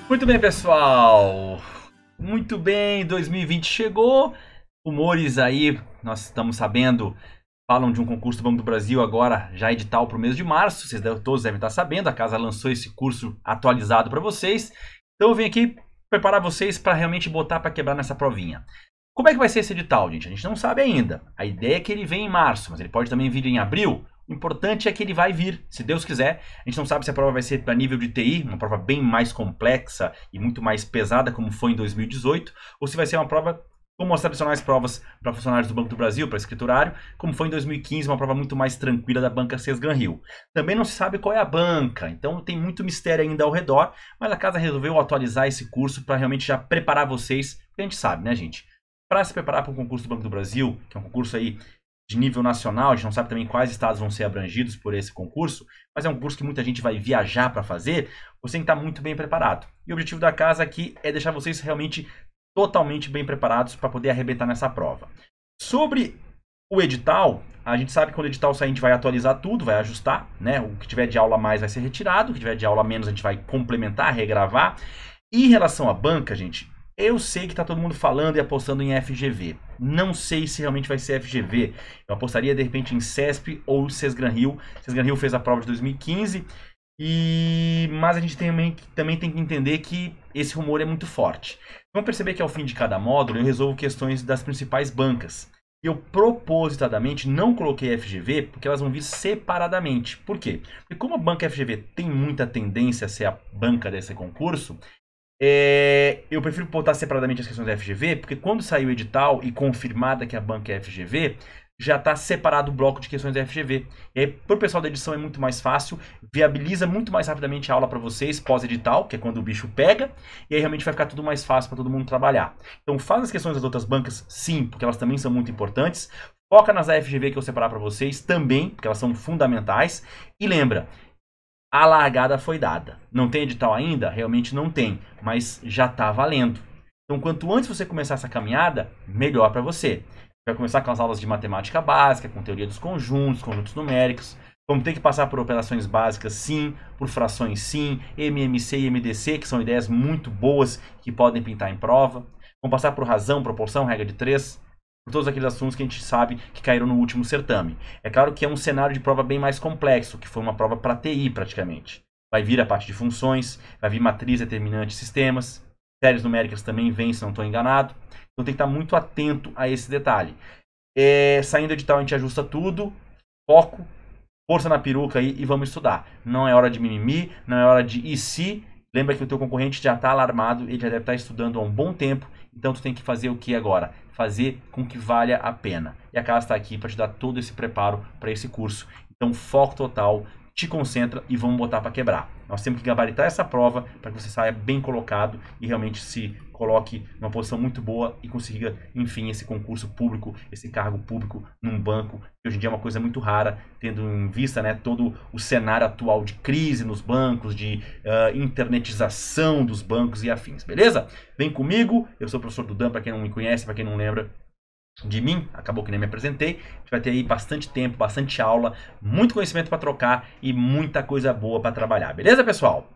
Muito bem, pessoal. Muito bem, 2020 chegou. Rumores aí, nós estamos sabendo, falam de um concurso do Banco do Brasil agora, já edital para o mês de março. Vocês todos devem estar sabendo, a casa lançou esse curso atualizado para vocês. Então eu vim aqui preparar vocês para realmente botar para quebrar nessa provinha. Como é que vai ser esse edital, gente? A gente não sabe ainda. A ideia é que ele venha em março, mas ele pode também vir em abril. O importante é que ele vai vir, se Deus quiser. A gente não sabe se a prova vai ser para nível de TI, uma prova bem mais complexa e muito mais pesada, como foi em 2018, ou se vai ser uma prova como as tradicionais provas para funcionários do Banco do Brasil, para escriturário, como foi em 2015, uma prova muito mais tranquila da banca Sesgran-Rio. Também não se sabe qual é a banca, então tem muito mistério ainda ao redor, mas a casa resolveu atualizar esse curso para realmente já preparar vocês, porque a gente sabe, né, gente? Para se preparar para o concurso do Banco do Brasil, que é um concurso aí de nível nacional, a gente não sabe também quais estados vão ser abrangidos por esse concurso, mas é um curso que muita gente vai viajar para fazer, você tem que estar muito bem preparado. E o objetivo da casa aqui é deixar vocês realmente totalmente bem preparados para poder arrebentar nessa prova. Sobre o edital, a gente sabe que quando o edital sair a gente vai atualizar tudo, vai ajustar, né? O que tiver de aula a mais vai ser retirado, o que tiver de aula a menos a gente vai complementar, regravar. E em relação à banca, gente, eu sei que está todo mundo falando e apostando em FGV. Não sei se realmente vai ser FGV. Eu apostaria de repente em CESP ou Sesgran-Rio. Sesgran-Rio fez a prova de 2015. Mas a gente também tem que entender que esse rumor é muito forte. Vamos perceber que ao fim de cada módulo eu resolvo questões das principais bancas. Eu propositadamente não coloquei FGV porque elas vão vir separadamente. Por quê? Porque como a banca FGV tem muita tendência a ser a banca desse concurso, eu prefiro botar separadamente as questões da FGV, porque quando sair o edital e confirmada que a banca é FGV, já está separado o bloco de questões da FGV. E aí, para o pessoal da edição é muito mais fácil, viabiliza muito mais rapidamente a aula para vocês, pós-edital, que é quando o bicho pega, e aí realmente vai ficar tudo mais fácil para todo mundo trabalhar. Então faz as questões das outras bancas, sim, porque elas também são muito importantes. Foca nas da FGV que eu separar para vocês também, porque elas são fundamentais. E lembra, a largada foi dada. Não tem edital ainda? Realmente não tem, mas já está valendo. Então, quanto antes você começar essa caminhada, melhor para você. Vai começar com as aulas de matemática básica, com teoria dos conjuntos, conjuntos numéricos. Vamos ter que passar por operações básicas, sim, por frações, sim, MMC e MDC, que são ideias muito boas que podem pintar em prova. Vamos passar por razão, proporção, regra de 3. Por todos aqueles assuntos que a gente sabe que caíram no último certame. É claro que é um cenário de prova bem mais complexo, que foi uma prova para TI praticamente. Vai vir a parte de funções, vai vir matriz, determinante, sistemas. Séries numéricas também vem, se não estou enganado. Então tem que estar muito atento a esse detalhe. Saindo do edital a gente ajusta tudo, foco, força na peruca aí e vamos estudar. Não é hora de mimimi, não é hora de e se. Lembra que o teu concorrente já está alarmado, ele já deve estar estudando há um bom tempo. Então tu tem que fazer o que agora? Fazer com que valha a pena. E a casa está aqui para te dar todo esse preparo para esse curso. Então foco total, te concentra e vamos botar para quebrar. Nós temos que gabaritar essa prova para que você saia bem colocado e realmente se coloque numa posição muito boa e consiga, enfim, esse concurso público, esse cargo público num banco, que hoje em dia é uma coisa muito rara, tendo em vista, né, todo o cenário atual de crise nos bancos, de internetização dos bancos e afins, beleza? Vem comigo, eu sou o professor Dudan, para quem não me conhece, para quem não lembra de mim, acabou que nem me apresentei. A gente vai ter aí bastante tempo, bastante aula, muito conhecimento para trocar e muita coisa boa para trabalhar, beleza, pessoal?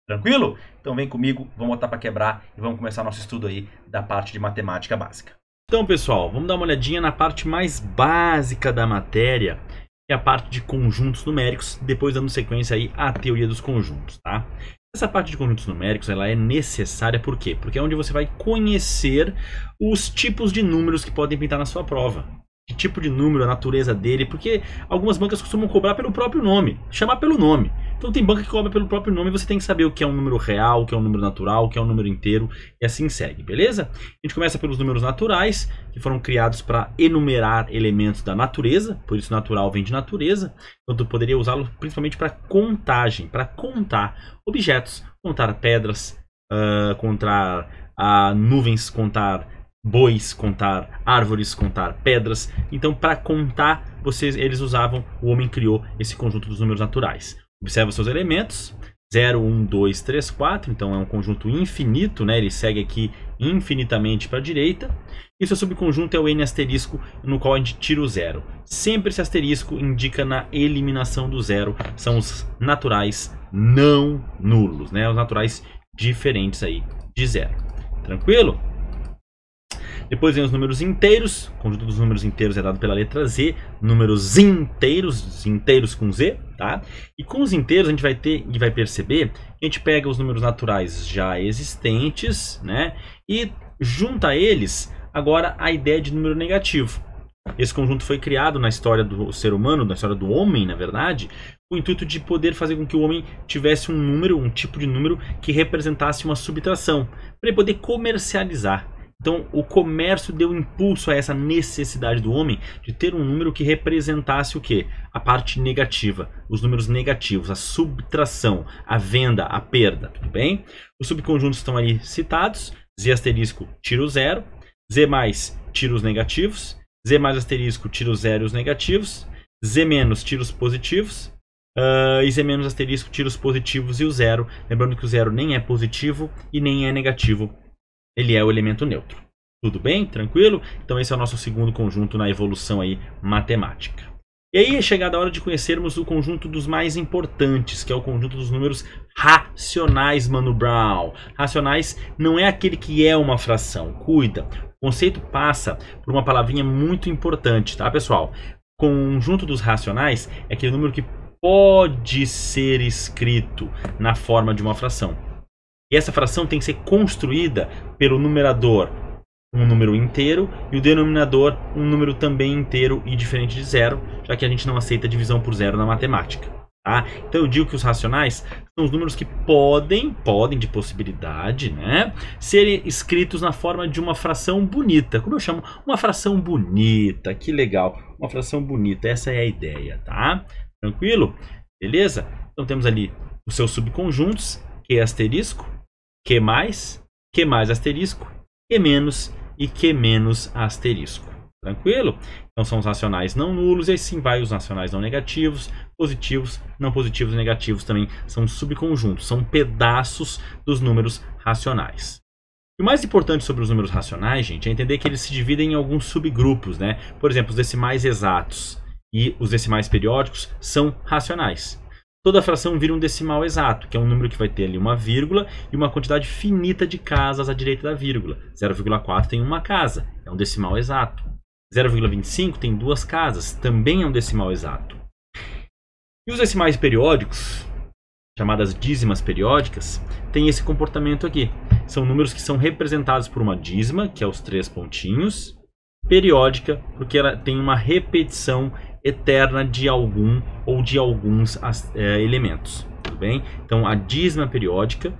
Tranquilo? Então vem comigo, vamos botar para quebrar e vamos começar nosso estudo aí da parte de matemática básica. Então, pessoal, vamos dar uma olhadinha na parte mais básica da matéria, que é a parte de conjuntos numéricos, depois dando sequência aí à teoria dos conjuntos, tá? Essa parte de conjuntos numéricos ela é necessária por quê? Porque é onde você vai conhecer os tipos de números que podem pintar na sua prova. Que tipo de número, a natureza dele, porque algumas bancas costumam cobrar pelo próprio nome, chamar pelo nome. Então tem banca que cobra pelo próprio nome e você tem que saber o que é um número real, o que é um número natural, o que é um número inteiro e assim segue, beleza? A gente começa pelos números naturais, que foram criados para enumerar elementos da natureza, por isso natural vem de natureza. Então tu poderia usá-lo principalmente para contagem, para contar objetos, contar pedras, contar nuvens, contar bois, contar árvores, contar pedras. Então, para contar, eles usavam, o homem criou esse conjunto dos números naturais. Observa os seus elementos, 0, 1, 2, 3, 4, então é um conjunto infinito, né? Ele segue aqui infinitamente para a direita. E seu subconjunto é o n asterisco, no qual a gente tira o zero. Sempre esse asterisco indica na eliminação do zero. São os naturais não nulos, né? Os naturais diferentes aí de zero. Tranquilo? Depois vem os números inteiros. O conjunto dos números inteiros é dado pela letra Z. Números inteiros com Z, tá? E com os inteiros a gente vai ter e vai perceber que a gente pega os números naturais já existentes, né? E junta a eles agora a ideia de número negativo. Esse conjunto foi criado na história do ser humano, na história do homem, na verdade, com o intuito de poder fazer com que o homem tivesse um número, um tipo de número que representasse uma subtração, para ele poder comercializar. Então, o comércio deu impulso a essa necessidade do homem de ter um número que representasse o quê? A parte negativa, os números negativos, a subtração, a venda, a perda, tudo bem? Os subconjuntos estão ali citados. Z asterisco tira o zero, Z mais tira os negativos, Z mais asterisco tira o zero e os negativos, Z menos tira os positivos, e Z menos asterisco tira os positivos e o zero. Lembrando que o zero nem é positivo e nem é negativo. Ele é o elemento neutro. Tudo bem? Tranquilo? Então esse é o nosso segundo conjunto na evolução aí matemática. E aí é chegada a hora de conhecermos o conjunto dos mais importantes, que é o conjunto dos números racionais, Mano Brown. Racionais não é aquele que é uma fração. Cuida. O conceito passa por uma palavrinha muito importante, tá, pessoal? Conjunto dos racionais é aquele número que pode ser escrito na forma de uma fração. E essa fração tem que ser construída pelo numerador um número inteiro e o denominador um número também inteiro e diferente de zero, já que a gente não aceita divisão por zero na matemática. Tá? Então eu digo que os racionais são os números que podem de possibilidade, né, serem escritos na forma de uma fração bonita. Como eu chamo? Uma fração bonita. Que legal. Uma fração bonita. Essa é a ideia, tá? Tranquilo? Beleza? Então temos ali os seus subconjuntos, Q asterisco, Q mais asterisco, Q menos e Q menos asterisco. Tranquilo? Então são os racionais não nulos, e assim vai os racionais não negativos, positivos, não positivos e negativos também são subconjuntos, são pedaços dos números racionais. E o mais importante sobre os números racionais, gente, é entender que eles se dividem em alguns subgrupos, né? Por exemplo, os decimais exatos e os decimais periódicos são racionais. Toda fração vira um decimal exato, que é um número que vai ter ali uma vírgula e uma quantidade finita de casas à direita da vírgula. 0,4 tem uma casa, é um decimal exato. 0,25 tem duas casas, também é um decimal exato. E os decimais periódicos, chamadas dízimas periódicas, têm esse comportamento aqui. São números que são representados por uma dízima, que é os 3 pontinhos, periódica, porque ela tem uma repetição eterna de algum ou de alguns elementos. Tudo bem? Então a dízima periódica,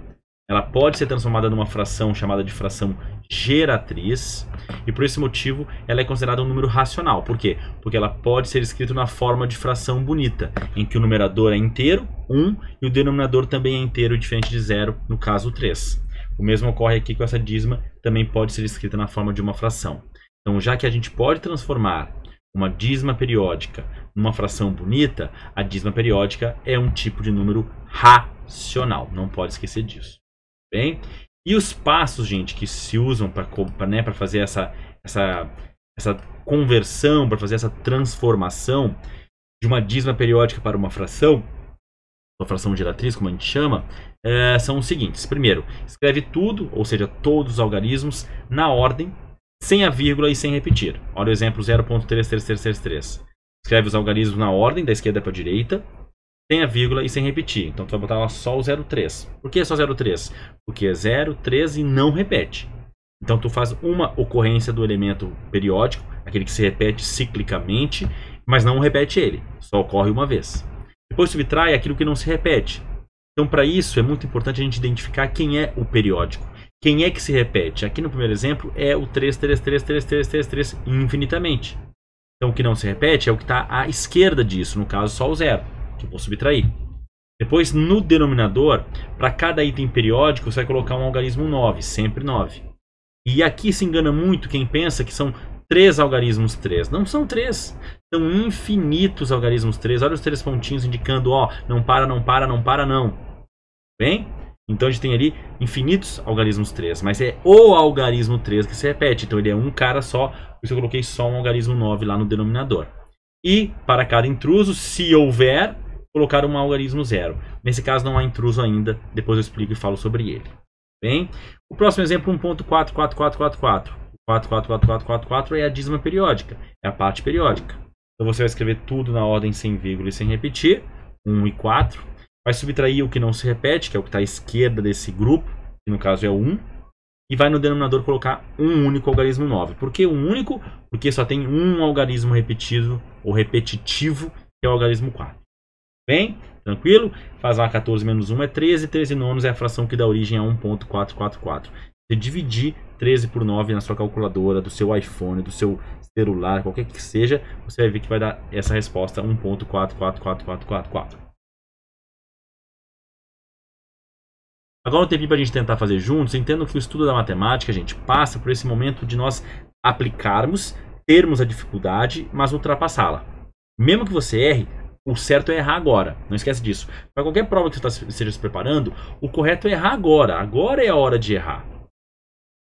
ela pode ser transformada numa fração chamada de fração geratriz, e por esse motivo ela é considerada um número racional. Por quê? Porque ela pode ser escrita na forma de fração bonita, em que o numerador é inteiro, 1, e o denominador também é inteiro, diferente de 0, no caso 3. O mesmo ocorre aqui com essa dízima, também pode ser escrita na forma de uma fração. Então, já que a gente pode transformar uma dízima periódica numa fração bonita, a dízima periódica é um tipo de número racional. Não pode esquecer disso. Bem? E os passos, gente, que se usam para fazer essa conversão, para fazer essa transformação de uma dízima periódica para uma fração geratriz, como a gente chama, são os seguintes. Primeiro, escreve tudo, ou seja, todos os algarismos, na ordem, sem a vírgula e sem repetir. Olha o exemplo 0.33333. Escreve os algarismos na ordem, da esquerda para a direita, sem a vírgula e sem repetir. Então tu vai botar lá só o 0,3. Por que só 0,3? Porque é 0,3 e não repete. Então tu faz uma ocorrência do elemento periódico, aquele que se repete ciclicamente, mas não repete ele, só ocorre uma vez. Depois subtrai aquilo que não se repete. Então para isso é muito importante a gente identificar quem é o periódico. Quem é que se repete? Aqui no primeiro exemplo é o 3 infinitamente. Então o que não se repete é o que está à esquerda disso, no caso só o 0, que eu vou subtrair. Depois no denominador, para cada item periódico você vai colocar um algarismo 9, sempre 9. E aqui se engana muito quem pensa que são 3 algarismos 3. Não são 3, são infinitos algarismos 3. Olha os 3 pontinhos indicando, ó, não para, não para, não para, não. Bem? Então a gente tem ali infinitos algarismos 3, mas é o algarismo 3 que se repete. Então ele é um cara só, por isso eu coloquei só um algarismo 9 lá no denominador. E para cada intruso, se houver, colocar um algarismo 0. Nesse caso não há intruso ainda, depois eu explico e falo sobre ele. Bem, o próximo exemplo 1.44444. 44444 é a dízima periódica, é a parte periódica. Então você vai escrever tudo na ordem sem vírgula e sem repetir, 1 e 4. Vai subtrair o que não se repete, que é o que está à esquerda desse grupo, que no caso é o 1. E vai no denominador colocar um único algarismo 9. Por que um único? Porque só tem um algarismo repetido ou repetitivo, que é o algarismo 4. Bem, tranquilo? Faz lá 14 menos 1 é 13, 13 nonos é a fração que dá origem a 1.444. Você dividir 13 por 9 na sua calculadora, do seu iPhone, do seu celular, qualquer que seja, você vai ver que vai dar essa resposta 1.444444. Agora um tempinho para a gente tentar fazer juntos. Entendo que o estudo da matemática, gente, passa por esse momento de nós aplicarmos, termos a dificuldade, mas ultrapassá-la. Mesmo que você erre, o certo é errar agora. Não esquece disso. Para qualquer prova que você esteja se preparando, o correto é errar agora. Agora é a hora de errar.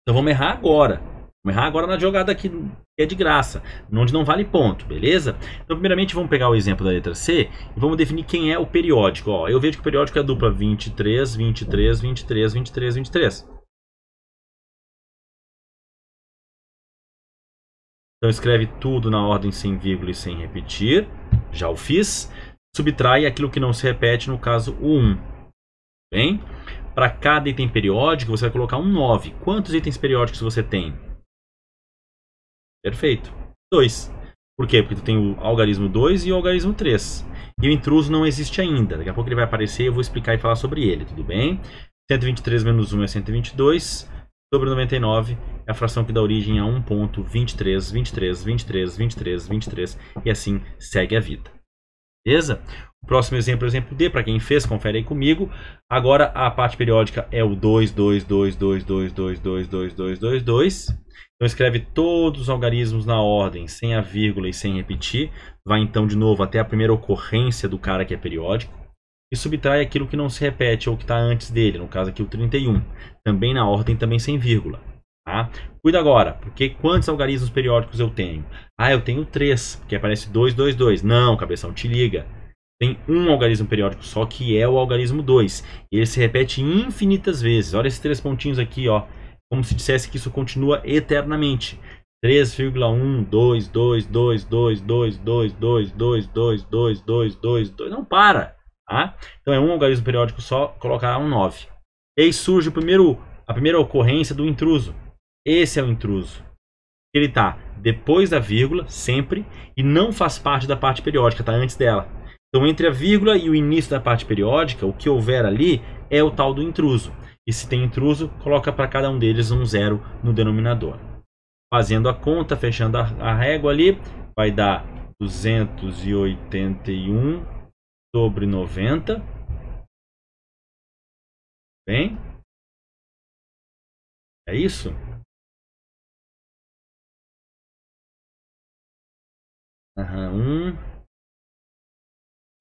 Então vamos errar agora. Vamos errar agora na jogada aqui, que é de graça, onde não vale ponto, beleza? Então primeiramente vamos pegar o exemplo da letra C e vamos definir quem é o periódico. Ó, eu vejo que o periódico é a dupla 23, 23, 23, 23, 23. Então escreve tudo na ordem sem vírgula e sem repetir. Já o fiz. Subtrai aquilo que não se repete, no caso o 1. Bem? Para cada item periódico você vai colocar um 9. Quantos itens periódicos você tem? Perfeito. 2. Por quê? Porque tu tem o algarismo 2 e o algarismo 3. E o intruso não existe ainda. Daqui a pouco ele vai aparecer e eu vou explicar e falar sobre ele, tudo bem? 123 menos 1 é 122. Sobre 99 é a fração que dá origem a 1.23, 23, 23, 23, 23. E assim segue a vida. Beleza? O próximo exemplo é o exemplo D. Para quem fez, confere aí comigo. Agora a parte periódica é o 2, 2, 2, 2, 2, 2, 2, 2, 2, 2, 2. Então escreve todos os algarismos na ordem, sem a vírgula e sem repetir. Vai então de novo até a primeira ocorrência do cara que é periódico. E subtrai aquilo que não se repete ou que está antes dele, no caso aqui o 31. Também na ordem, também sem vírgula. Tá? Cuida agora, porque quantos algarismos periódicos eu tenho? Ah, eu tenho 3, porque aparece 2, 2, 2. Não, cabeção, te liga. Tem um algarismo periódico só, que é o algarismo 2. Ele se repete infinitas vezes. Olha esses 3 pontinhos aqui, ó. Como se dissesse que isso continua eternamente. 3,1, 2, 2, 2, 2, 2, 2, 2, 2, 2, 2, 2, 2, 2. Não para. Tá? Então é um algarismo periódico só, colocar um 9. E aí surge a primeira ocorrência do intruso. Esse é o intruso. Ele está depois da vírgula, sempre, e não faz parte da parte periódica, está antes dela. Então entre a vírgula e o início da parte periódica, o que houver ali é o tal do intruso. E se tem intruso, coloca para cada um deles um 0 no denominador. Fazendo a conta, fechando a régua ali, vai dar 281 sobre 90. Bem? É isso?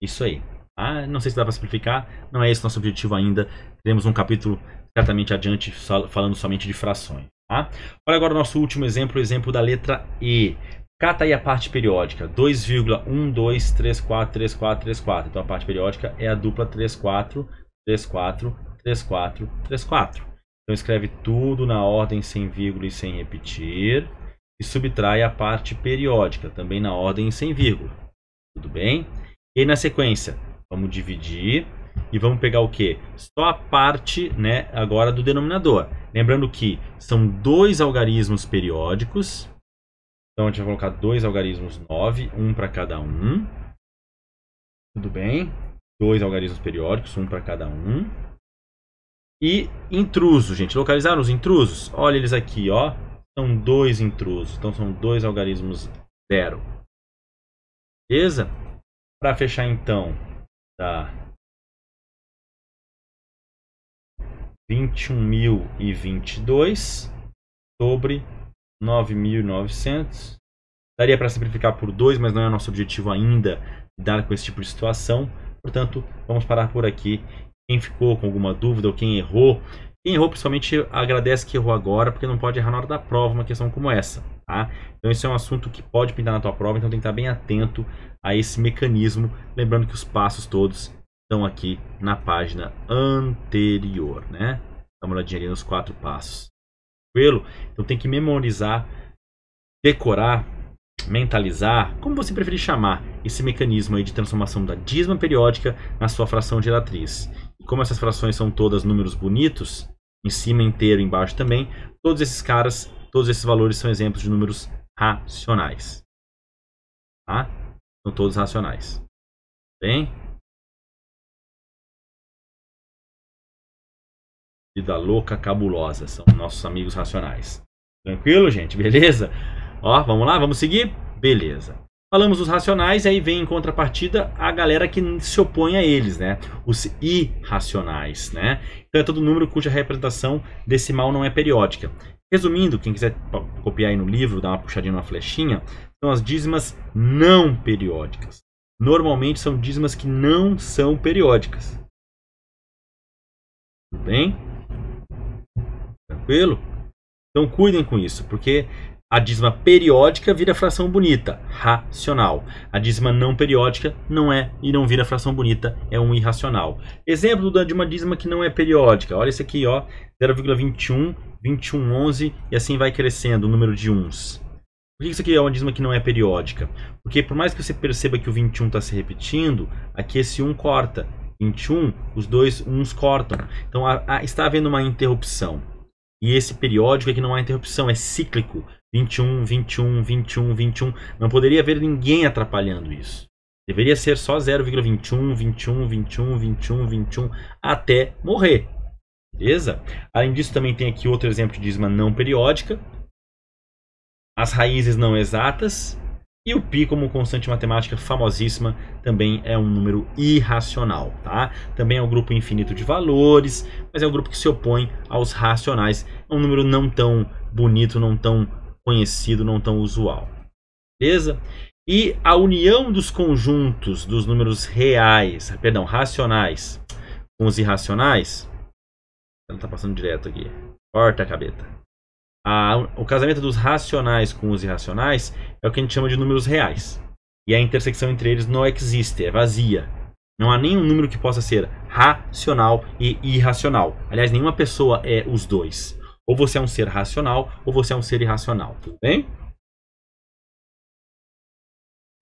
Isso aí. Ah, não sei se dá para simplificar. Não é esse o nosso objetivo ainda. Teremos um capítulo certamente adiante falando somente de frações. Tá? Olha agora o nosso último exemplo, o exemplo da letra E. Cata aí a parte periódica. 2,12343434. Então a parte periódica é a dupla 34, 34, 34, 34. Então escreve tudo na ordem sem vírgula e sem repetir. E subtrai a parte periódica, também na ordem sem vírgula. Tudo bem? E aí na sequência, vamos dividir e vamos pegar o quê? Só a parte, né, agora do denominador. Lembrando que são 2 algarismos periódicos. Então a gente vai colocar 2 algarismos 9, um para cada um. Tudo bem? 2 algarismos periódicos, um para cada um. E intruso, gente. Localizaram os intrusos? Olha eles aqui, ó. São 2 intrusos. Então são 2 algarismos 0. Beleza? Para fechar então, tá 21.022 sobre 9.900. Daria para simplificar por 2, mas não é nosso objetivo ainda lidar com esse tipo de situação. Portanto, vamos parar por aqui Quem ficou com alguma dúvida ou quem errou principalmente agradece que errou agora, porque não pode errar na hora da prova uma questão como essa, tá? Então esse é um assunto que pode pintar na tua prova, então tem que estar bem atento a esse mecanismo, lembrando que os passos todos estão aqui na página anterior, né? Dá uma olhadinha ali nos 4 passos. Tranquilo? Então tem que memorizar, decorar, mentalizar, como você preferir chamar, esse mecanismo aí de transformação da dízima periódica na sua fração geratriz. E como essas frações são todas números bonitos, em cima inteiro, embaixo também, todos esses valores são exemplos de números racionais. Tá? São todos racionais. Bem? Vida louca, cabulosa, são nossos amigos racionais. Tranquilo, gente? Beleza? Ó, vamos lá, vamos seguir? Beleza. Falamos dos racionais, aí vem em contrapartida a galera que se opõe a eles, né? Os irracionais, né? Então é todo número cuja representação decimal não é periódica. Resumindo, quem quiser copiar aí no livro, dar uma puxadinha numa flechinha, são as dízimas não periódicas. Normalmente são dízimas que não são periódicas. Tudo bem? Tranquilo? Então cuidem com isso, porque a dízima periódica vira fração bonita, racional. A dízima não periódica não é e não vira fração bonita, é um irracional. Exemplo de uma dízima que não é periódica. Olha esse aqui, ó, 0,21, 2111 e assim vai crescendo o número de uns. Por que isso aqui é uma dízima que não é periódica? Porque por mais que você perceba que o 21 está se repetindo, aqui esse 1 corta. 21, os dois uns cortam. Então está havendo uma interrupção. E esse periódico aqui não há interrupção, é cíclico. 21, 21, 21, 21. Não poderia haver ninguém atrapalhando isso. Deveria ser só 0,21, 21, 21, 21, 21 até morrer. Beleza? Além disso, também tem aqui outro exemplo de dízima não periódica. As raízes não exatas. E o π, como constante matemática famosíssima, também é um número irracional, tá? Também é um grupo infinito de valores, mas é um grupo que se opõe aos racionais. É um número não tão bonito, não tão conhecido, não tão usual. Beleza? E a união dos conjuntos dos números racionais com os irracionais... Não está passando direto aqui. Corta a cabeta. O casamento dos racionais com os irracionais é o que a gente chama de números reais. E a intersecção entre eles não existe, é vazia. Não há nenhum número que possa ser racional e irracional. Aliás, nenhuma pessoa é os dois. Ou você é um ser racional, ou você é um ser irracional. Tudo bem?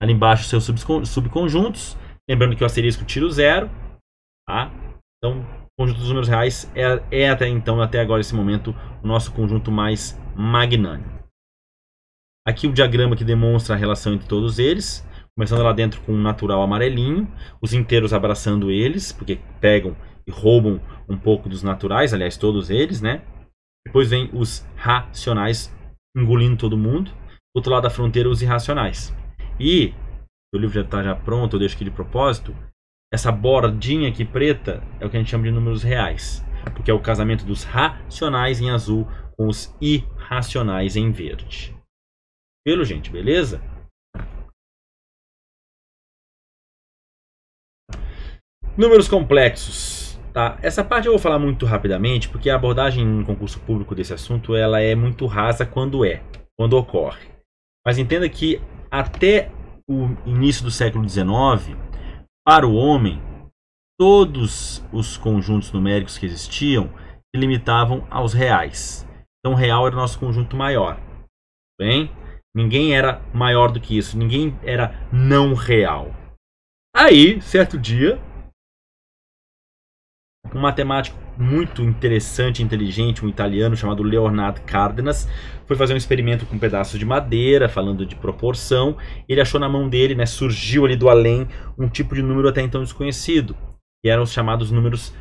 Ali embaixo, seus subconjuntos. Lembrando que o asterisco tira o zero. Tá? Então, o conjunto dos números reais é até agora, esse momento, o nosso conjunto mais magnânimo. Aqui o diagrama que demonstra a relação entre todos eles. Começando lá dentro com um natural amarelinho. Os inteiros abraçando eles, porque pegam e roubam um pouco dos naturais. Aliás, todos eles, né? Depois vem os racionais engolindo todo mundo. Do outro lado da fronteira, os irracionais. E o livro já está pronto, eu deixo aqui de propósito. Essa bordinha aqui preta é o que a gente chama de números reais. Porque é o casamento dos racionais em azul com os irracionais em verde. Pelo, gente, beleza? Números complexos. Tá? Essa parte eu vou falar muito rapidamente, porque a abordagem em concurso público desse assunto ela é muito rasa quando ocorre. Mas entenda que até o início do século XIX, para o homem, todos os conjuntos numéricos que existiam se limitavam aos reais. Então, o real era o nosso conjunto maior. Bem? Ninguém era maior do que isso. Ninguém era não real. Aí, certo dia, um matemático muito interessante e inteligente, um italiano chamado Leonardo Cardenas, foi fazer um experimento com pedaços de madeira, falando de proporção. Ele achou na mão dele, né, surgiu ali do além, um tipo de número até então desconhecido, que eram os chamados números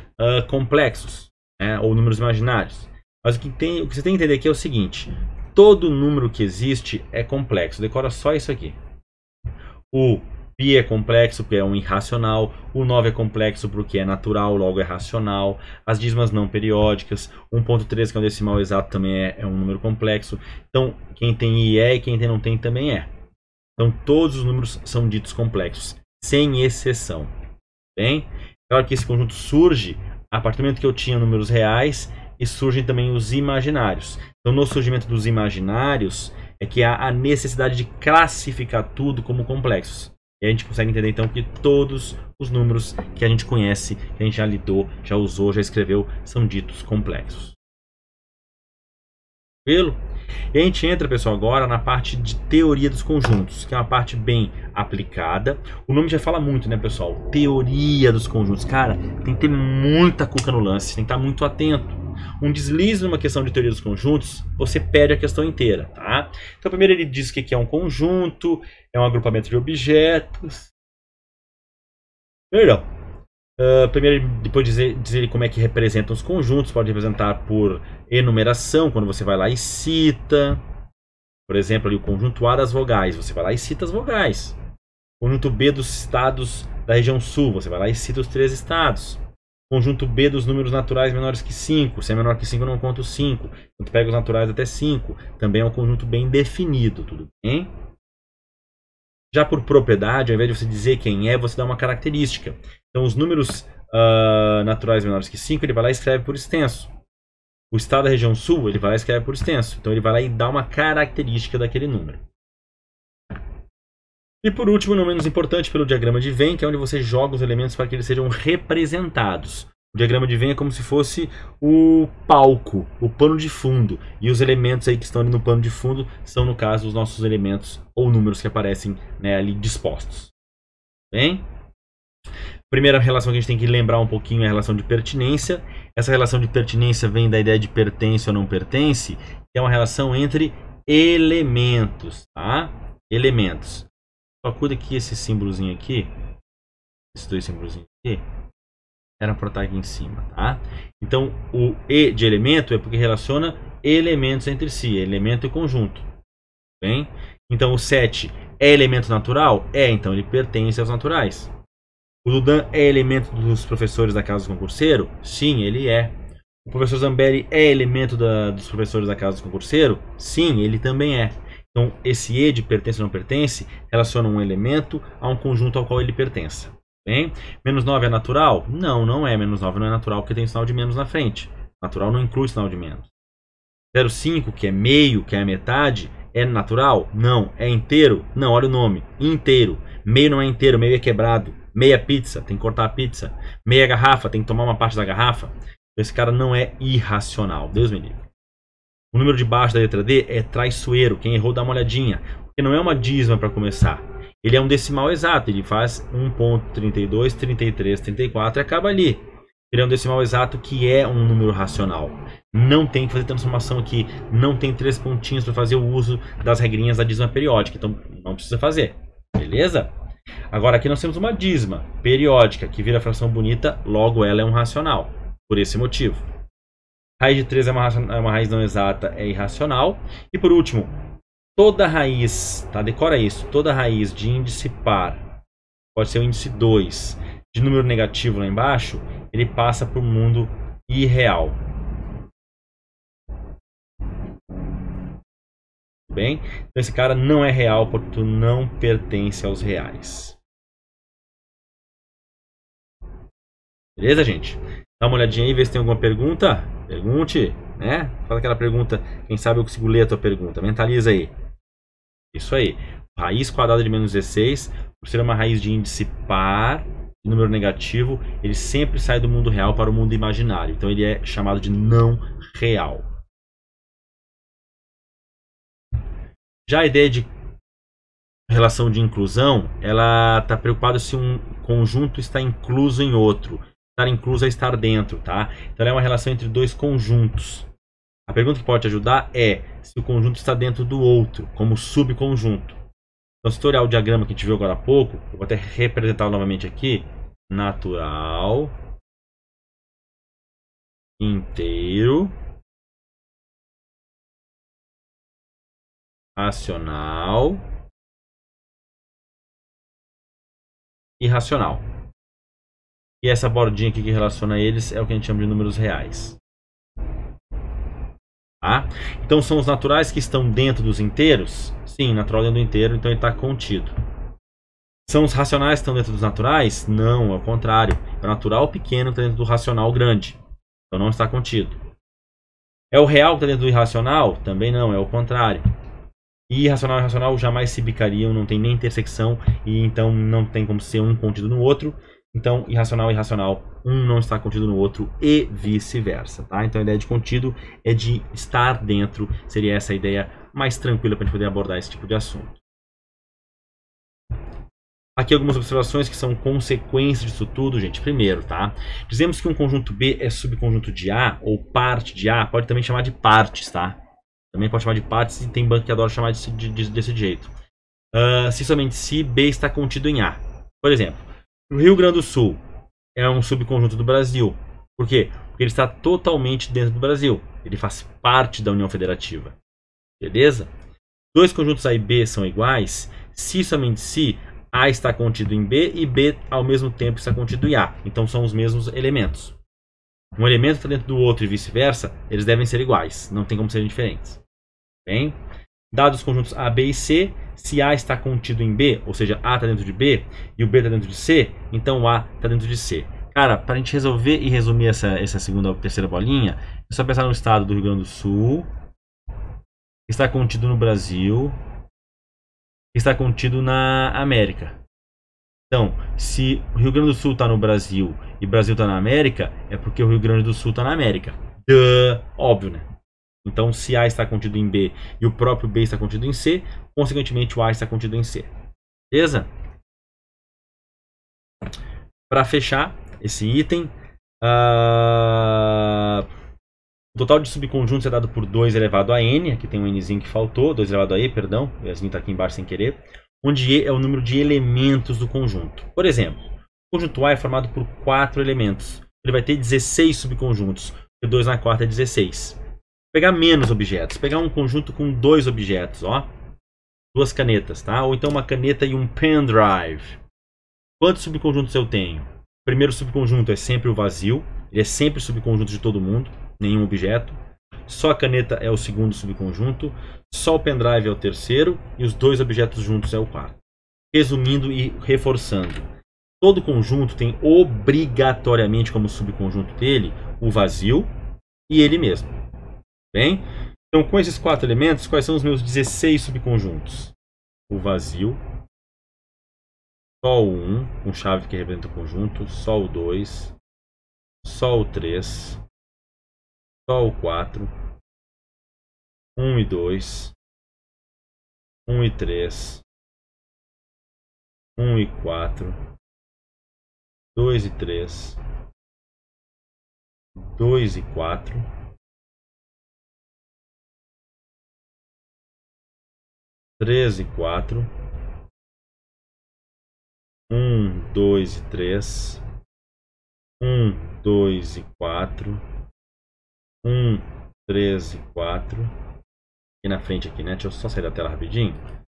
complexos, né, ou números imaginários. Mas o que você tem que entender aqui é o seguinte: todo número que existe é complexo. Decora só isso aqui. O π é complexo porque é um irracional, o 9 é complexo porque é natural, logo é racional, as dízimas não periódicas, 1.3, que é um decimal exato, também é um número complexo. Então, quem tem i é e quem não tem também é. Então, todos os números são ditos complexos, sem exceção. Bem, claro que esse conjunto surge A partir do momento que eu tinha números reais, e surgem também os imaginários. Então, no surgimento dos imaginários, é que há a necessidade de classificar tudo como complexos. E a gente consegue entender, então, que todos os números que a gente conhece, que a gente já lidou, já usou, já escreveu, são ditos complexos. Tranquilo? E a gente entra, pessoal, agora na parte de teoria dos conjuntos, que é uma parte bem aplicada. O nome já fala muito, né, pessoal? Teoria dos conjuntos. Cara, tem que ter muita cuca no lance, tem que estar muito atento. Um deslize numa questão de teoria dos conjuntos, você perde a questão inteira, tá? Então, primeiro ele diz o que é um conjunto, é um agrupamento de objetos. Perdão. Primeiro, depois dizer como é que representam os conjuntos. Pode representar por enumeração, quando você vai lá e cita. Por exemplo, ali o conjunto A das vogais, você vai lá e cita as vogais. Conjunto B dos estados da região sul, você vai lá e cita os 3 estados. Conjunto B dos números naturais menores que 5. Se é menor que 5, eu não conto 5. Então, tu pega os naturais até 5. Também é um conjunto bem definido, tudo bem? Já por propriedade, ao invés de você dizer quem é, você dá uma característica. Então, os números naturais menores que 5, ele vai lá e escreve por extenso. O estado da região sul, ele vai lá e escreve por extenso. Então, ele vai lá e dá uma característica daquele número. E por último, não menos importante, pelo diagrama de Venn, que é onde você joga os elementos para que eles sejam representados. O diagrama de Venn é como se fosse o palco, o pano de fundo. E os elementos aí que estão ali no pano de fundo são, no caso, os nossos elementos ou números que aparecem, né, ali dispostos. Bem? Primeira relação que a gente tem que lembrar um pouquinho é a relação de pertinência. Essa relação de pertinência vem da ideia de pertence ou não pertence, que é uma relação entre elementos, tá? Elementos. Só cuida que esse símbolozinho aqui, esses 2 símbolozinhos aqui, era para estar aqui em cima, tá? Então, o E de elemento é porque relaciona elementos entre si, elemento e conjunto. Bem? Então, o 7 é elemento natural? É, então ele pertence aos naturais. O Dudan é elemento dos professores da casa do concurseiro? Sim, ele é. O professor Zambelli é elemento dos professores da casa do concurseiro? Sim, ele também é. Então, esse E de pertence ou não pertence relaciona um elemento a um conjunto ao qual ele pertence. Bem? Menos 9 é natural? Não, não é. Menos 9 não é natural porque tem sinal de menos na frente. Natural não inclui sinal de menos. 0,5, que é meio, que é a metade, é natural? Não. É inteiro? Não, olha o nome. Inteiro. Meio não é inteiro, meio é quebrado. Meia pizza, tem que cortar a pizza. Meia garrafa, tem que tomar uma parte da garrafa. Esse cara não é irracional. Deus me livre. O número de baixo da letra D é traiçoeiro. Quem errou, dá uma olhadinha. Porque não é uma dízima para começar. Ele é um decimal exato. Ele faz 1.32, 33, 34 e acaba ali. Ele é um decimal exato que é um número racional. Não tem que fazer transformação aqui. Não tem 3 pontinhos para fazer o uso das regrinhas da dízima periódica. Então não precisa fazer. Beleza? Agora aqui nós temos uma dízima periódica que vira fração bonita. Logo ela é um racional. Por esse motivo. Raiz de 3 é uma raiz não exata, é irracional. E por último, toda raiz, tá? Decora isso, toda raiz de índice par, pode ser o índice 2, de número negativo lá embaixo, ele passa para o mundo irreal. Bem? Então esse cara não é real porque tu não pertence aos reais. Beleza, gente? Dá uma olhadinha aí, vê se tem alguma pergunta. Pergunte, né? Faz aquela pergunta, quem sabe eu consigo ler a tua pergunta. Mentaliza aí. Isso aí. Raiz quadrada de menos 16, por ser uma raiz de índice par, de número negativo, ele sempre sai do mundo real para o mundo imaginário. Então ele é chamado de não real. Já a ideia de relação de inclusão, ela está preocupada se um conjunto está incluso em outro. Estar incluso é estar dentro, tá? Então ela é uma relação entre 2 conjuntos. A pergunta que pode te ajudar é se o conjunto está dentro do outro, como subconjunto. Então, se tu olhar o diagrama que a gente viu agora há pouco, eu vou até representá-lo novamente aqui. Natural, inteiro, racional e racional. E essa bordinha aqui que relaciona eles é o que a gente chama de números reais. Tá? Então são os naturais que estão dentro dos inteiros? Sim, natural dentro do inteiro, então ele está contido. São os racionais que estão dentro dos naturais? Não, é o contrário. É o natural pequeno que está dentro do racional grande. Então não está contido. É o real que está dentro do irracional? Também não, é o contrário. E irracional e irracional jamais se bicariam, não tem nem intersecção, e então não tem como ser um contido no outro. Então, irracional e irracional, um não está contido no outro e vice-versa, tá? Então a ideia de contido é de estar dentro, seria essa a ideia mais tranquila para a gente poder abordar esse tipo de assunto. Aqui algumas observações que são consequências disso tudo, gente. Primeiro, tá? Dizemos que um conjunto B é subconjunto de A, ou parte de A, pode também chamar de partes, tá? Também pode chamar de partes e tem banco que adora chamar desse jeito. Se somente se B está contido em A. Por exemplo, o Rio Grande do Sul é um subconjunto do Brasil. Por quê? Porque ele está totalmente dentro do Brasil. Ele faz parte da União Federativa. Beleza? Dois conjuntos A e B são iguais se somente se A está contido em B e B ao mesmo tempo está contido em A. Então são os mesmos elementos. Um elemento está dentro do outro e vice-versa, eles devem ser iguais. Não tem como serem diferentes. Bem? Dados os conjuntos A, B e C, se A está contido em B, ou seja, A está dentro de B e o B está dentro de C, então A está dentro de C. Cara, para a gente resolver e resumir essa segunda ou terceira bolinha, é só pensar no estado do Rio Grande do Sul, está contido no Brasil, está contido na América. Então, se o Rio Grande do Sul está no Brasil e o Brasil está na América, é porque o Rio Grande do Sul está na América. Óbvio, né? Então, se A está contido em B e o próprio B está contido em C, consequentemente o A está contido em C. Beleza? Para fechar esse item, o total de subconjuntos é dado por 2 elevado a n. Aqui tem um nzinho que faltou, 2 elevado a e, perdão. O Yasmin está aqui embaixo sem querer. Onde e é o número de elementos do conjunto. Por exemplo, o conjunto A é formado por 4 elementos. Ele vai ter 16 subconjuntos, porque 2 na quarta é 16. Vou pegar menos objetos, pegar um conjunto com 2 objetos, ó. 2 canetas, tá? Ou então uma caneta e um pendrive. Quantos subconjuntos eu tenho? O primeiro subconjunto é sempre o vazio, ele é sempre subconjunto de todo mundo, nenhum objeto. Só a caneta é o segundo subconjunto, só o pendrive é o terceiro e os 2 objetos juntos é o quarto. Resumindo e reforçando, todo conjunto tem obrigatoriamente como subconjunto dele o vazio e ele mesmo. Bem? Então, com esses 4 elementos, quais são os meus 16 subconjuntos? O vazio, só o 1, com chave que representa o conjunto, só o 2, só o 3, só o 4, 1 e 2, 1 e 3, 1 e 4, 2 e 3, 2 e 4, 3 e 4, 1, 2 e 3, 1, 2 e 4, 1, 3 e 4. Aqui na frente aqui, né? Deixa eu só sair da tela rapidinho.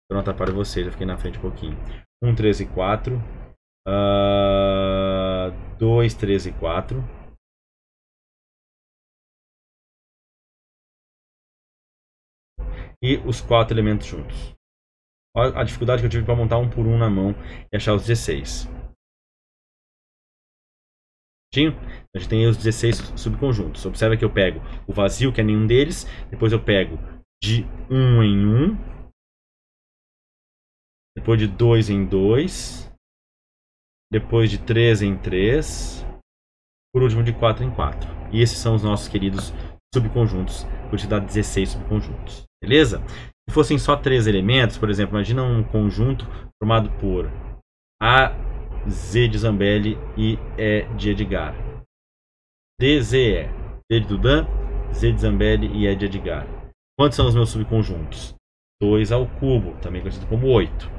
Eu não atrapalho vocês, eu fiquei na frente um pouquinho. 1, 3 e 4. 2, 3 e 4. E os 4 elementos juntos. Olha a dificuldade que eu tive para montar um por um na mão e achar os 16. A gente tem os 16 subconjuntos. Observa que eu pego o vazio, que é nenhum deles. Depois eu pego de 1 em 1. Depois de 2 em 2. Depois de 3 em 3. Por último de 4 em 4. E esses são os nossos queridos subconjuntos. Por isso dá 16 subconjuntos. Beleza? Se fossem só 3 elementos, por exemplo, imagina um conjunto formado por A, Z de Zambelli e E de Edgar. D, Z, E. D de Dudan, Z de Zambelli e E de Edgar. Quantos são os meus subconjuntos? 2 ao cubo, também conhecido como 8.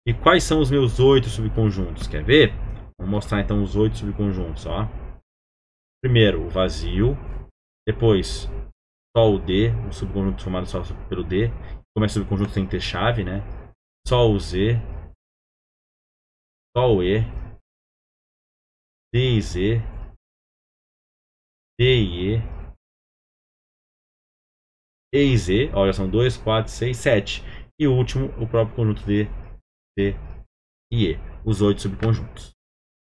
E quais são os meus 8 subconjuntos? Quer ver? Vou mostrar então os 8 subconjuntos. Ó. Primeiro, o vazio. Depois, só o D, um subconjunto formado só pelo D. Como é subconjunto tem que ter chave, né? Só o Z. Só o E. D e Z. D e E. E e Z. Olha, são 2, 4, 6, 7. E o último, o próprio conjunto D, C e E, os 8 subconjuntos.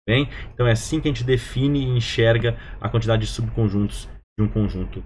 Bem? Então é assim que a gente define e enxerga a quantidade de subconjuntos de um conjunto